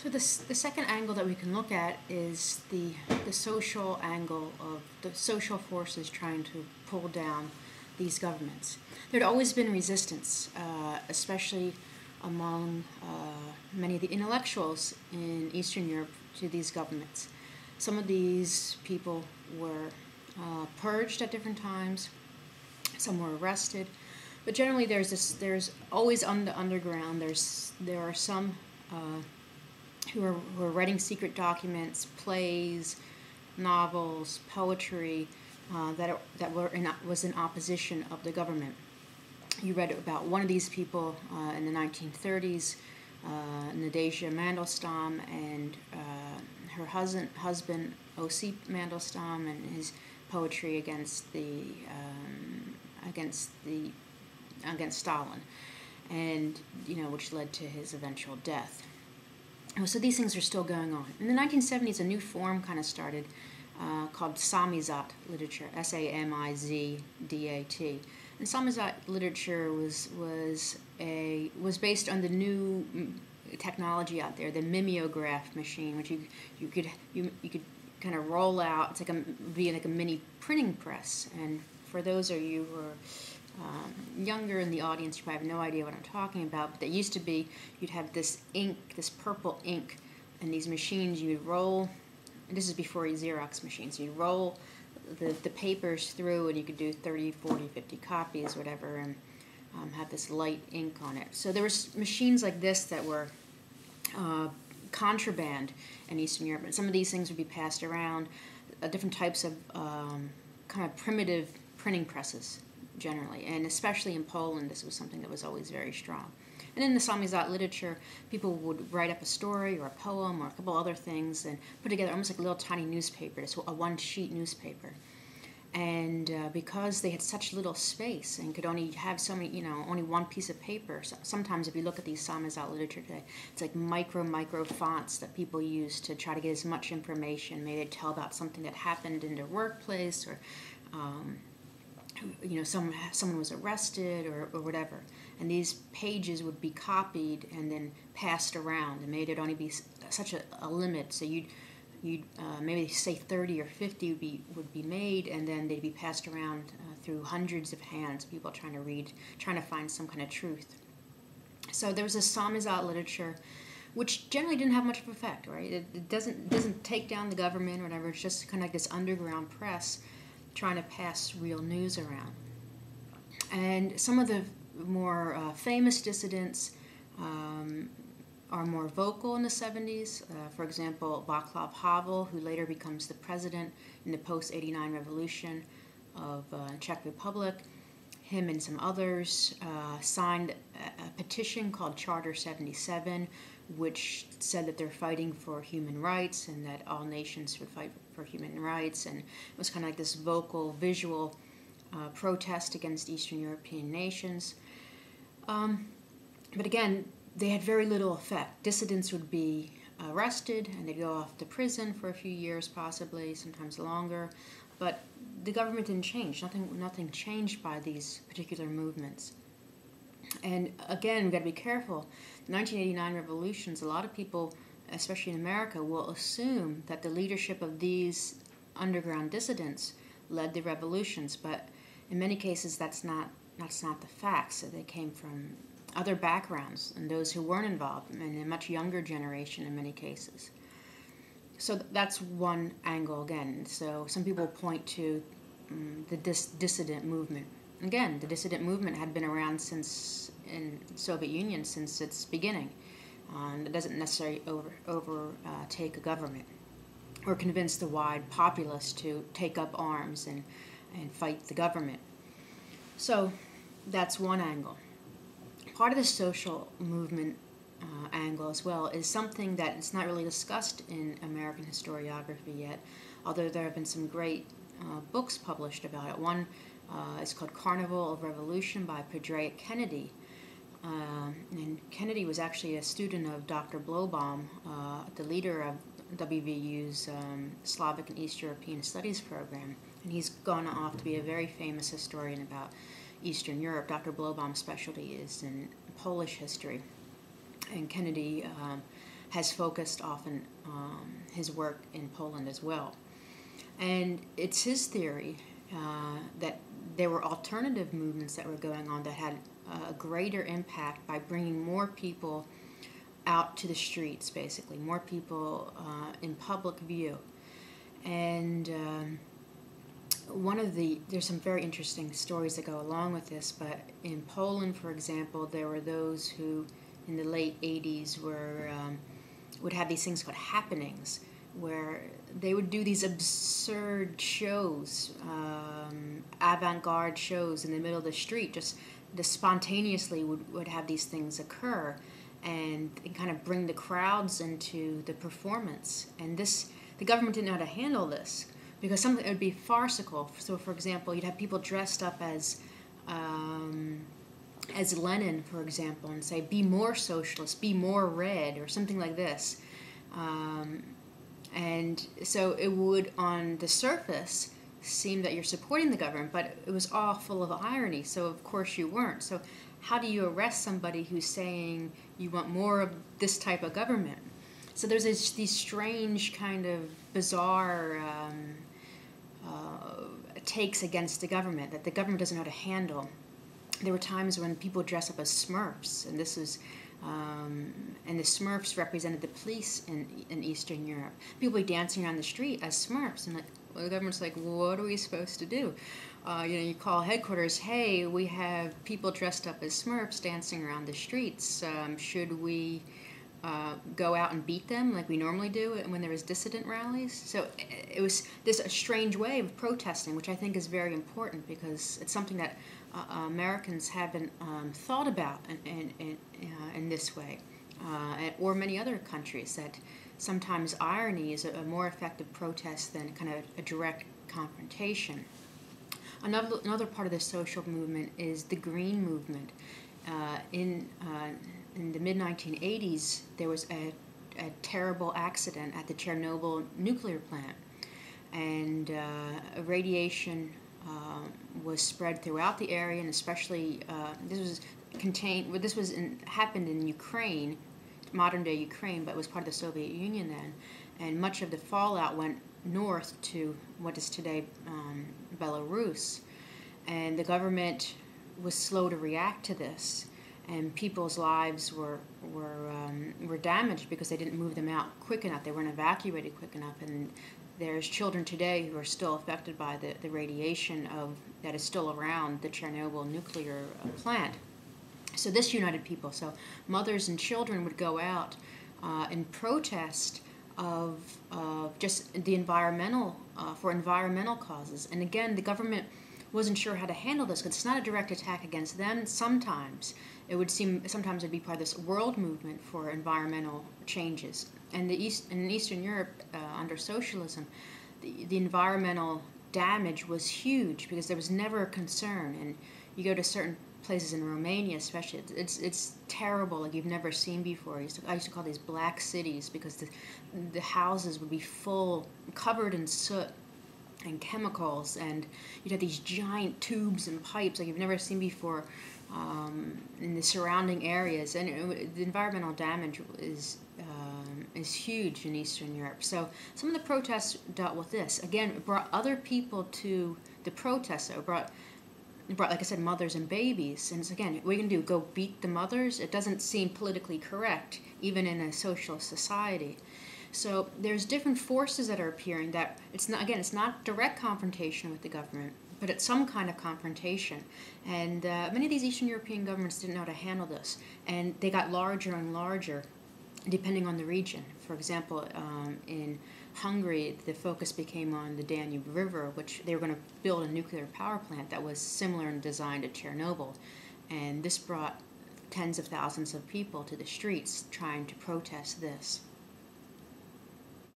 So the second angle that we can look at is the social angle of the social forces trying to pull down these governments. There'd always been resistance, especially among many of the intellectuals in Eastern Europe to these governments. Some of these people were purged at different times. Some were arrested, but generally there's always on the underground. There are some who are writing secret documents, plays, novels, poetry was in opposition of the government. You read about one of these people in the 1930s, Nadezhda Mandelstam, and her husband Osip Mandelstam, and his poetry against Stalin, and which led to his eventual death. So these things are still going on. In the 1970s, a new form kind of started called Samizdat literature, Samizdat. And Samizdat literature was based on the new technology out there, the mimeograph machine, which you could kind of roll out. It's like a mini printing press. And for those of you who are younger in the audience, you probably have no idea what I'm talking about, but there used to be, you'd have this ink, this purple ink, and these machines you'd roll, and this is before Xerox machines, you'd roll the papers through, and you could do 30, 40, 50 copies, whatever, and have this light ink on it. So there was machines like this that were contraband in Eastern Europe, and some of these things would be passed around, different types of kind of primitive printing presses, generally, and especially in Poland, this was something that was always very strong. And in the Samizdat literature, people would write up a story or a poem or a couple other things and put together almost like a little tiny newspaper, so a one-sheet newspaper. And because they had such little space and could only have so many, only one piece of paper, so sometimes if you look at these Samizdat literature today, it's like micro fonts that people use to try to get as much information. Maybe they'd tell about something that happened in their workplace, or someone was arrested or whatever, and these pages would be copied and then passed around, and maybe there'd only be such a limit, so you'd maybe say 30 or 50 would be made, and then they'd be passed around through hundreds of hands, people trying to find some kind of truth. So there was a Samizdat literature, which generally didn't have much of an effect, right? It doesn't take down the government or whatever. It's just kind of like this underground press trying to pass real news around. And some of the more famous dissidents are more vocal in the 70s. For example, Václav Havel, who later becomes the president in the post-'89 revolution of Czech Republic. Him and some others signed a petition called Charter 77, which said that they're fighting for human rights and that all nations would fight for human rights. And it was kind of like this vocal, visual protest against Eastern European nations. But again, they had very little effect. Dissidents would be arrested and they'd go off to prison for a few years, possibly, sometimes longer. But the government didn't change. Nothing changed by these particular movements. And again, we've got to be careful. The 1989 revolutions, a lot of people, especially in America, will assume that the leadership of these underground dissidents led the revolutions, but in many cases that's not the fact. So they came from other backgrounds and those who weren't involved, and a much younger generation in many cases. So that's one angle again. So some people point to the dissident movement. Again, the dissident movement had been around since in the Soviet Union since its beginning. And it doesn't necessarily overtake a government or convince the wide populace to take up arms and fight the government. So that's one angle. Part of the social movement angle as well is something that is not really discussed in American historiography yet, although there have been some great books published about it. One is called Carnival of Revolution by Padraic Kennedy. And Kennedy was actually a student of Dr. Blobom, the leader of WVU's Slavic and East European Studies program. And he's gone off to be a very famous historian about Eastern Europe. Dr. Blobom's specialty is in Polish history. And Kennedy has focused often his work in Poland as well. And it's his theory that there were alternative movements that were going on that had a greater impact by bringing more people out to the streets, basically, more people in public view. And there's some very interesting stories that go along with this, but in Poland, for example, there were those who in the late 80s would have these things called happenings, where they would do these absurd shows, avant-garde shows in the middle of the street, just spontaneously would have these things occur and kind of bring the crowds into the performance. And the government didn't know how to handle this, because something it would be farcical. So, for example, you'd have people dressed up as Lenin, for example, and say, "Be more socialist, be more red," or something like this. And so it would, on the surface, seem that you're supporting the government, but it was all full of irony. So of course you weren't. So how do you arrest somebody who's saying you want more of this type of government? So there's these strange kind of bizarre takes against the government that the government doesn't know how to handle. There were times when people dress up as Smurfs, and this was, and the Smurfs represented the police in Eastern Europe. People would be dancing around the street as Smurfs, and the government's like, what are we supposed to do? You call headquarters, hey, we have people dressed up as Smurfs dancing around the streets. Should we go out and beat them like we normally do when there was dissident rallies? So it was this strange way of protesting, which I think is very important, because it's something that Americans haven't thought about in this way, or many other countries, that sometimes irony is a more effective protest than kind of a direct confrontation. Another part of the social movement is the Green Movement. In the mid-1980s, there was a terrible accident at the Chernobyl nuclear plant, and radiation was spread throughout the area, and especially happened in Ukraine, modern-day Ukraine, but it was part of the Soviet Union then, and much of the fallout went north to what is today Belarus, and the government was slow to react to this, and people's lives were damaged because they didn't move them out quick enough. They weren't evacuated quick enough, and there's children today who are still affected by the radiation that is still around the Chernobyl nuclear plant. So this united people. So mothers and children would go out in protest of just the for environmental causes. And again, the government wasn't sure how to handle this, because it's not a direct attack against them. Sometimes it'd be part of this world movement for environmental changes. And in Eastern Europe, under socialism, the environmental damage was huge, because there was never a concern. And you go to certain places in Romania, especially, it's terrible, like you've never seen before. I used to call these black cities, because the houses would be covered in soot and chemicals, and you'd have these giant tubes and pipes like you've never seen before in the surrounding areas, and the environmental damage is huge in Eastern Europe. So some of the protests dealt with this. Again, it brought other people to the protests. So it brought, like I said, mothers and babies. And again, what are you going to do? Go beat the mothers? It doesn't seem politically correct, even in a socialist society. So there's different forces that are appearing that it's not direct confrontation with the government, but it's some kind of confrontation. And many of these Eastern European governments didn't know how to handle this, and they got larger and larger depending on the region. For example, in Hungary, the focus became on the Danube River, which they were going to build a nuclear power plant that was similar in design to Chernobyl. And this brought tens of thousands of people to the streets trying to protest this.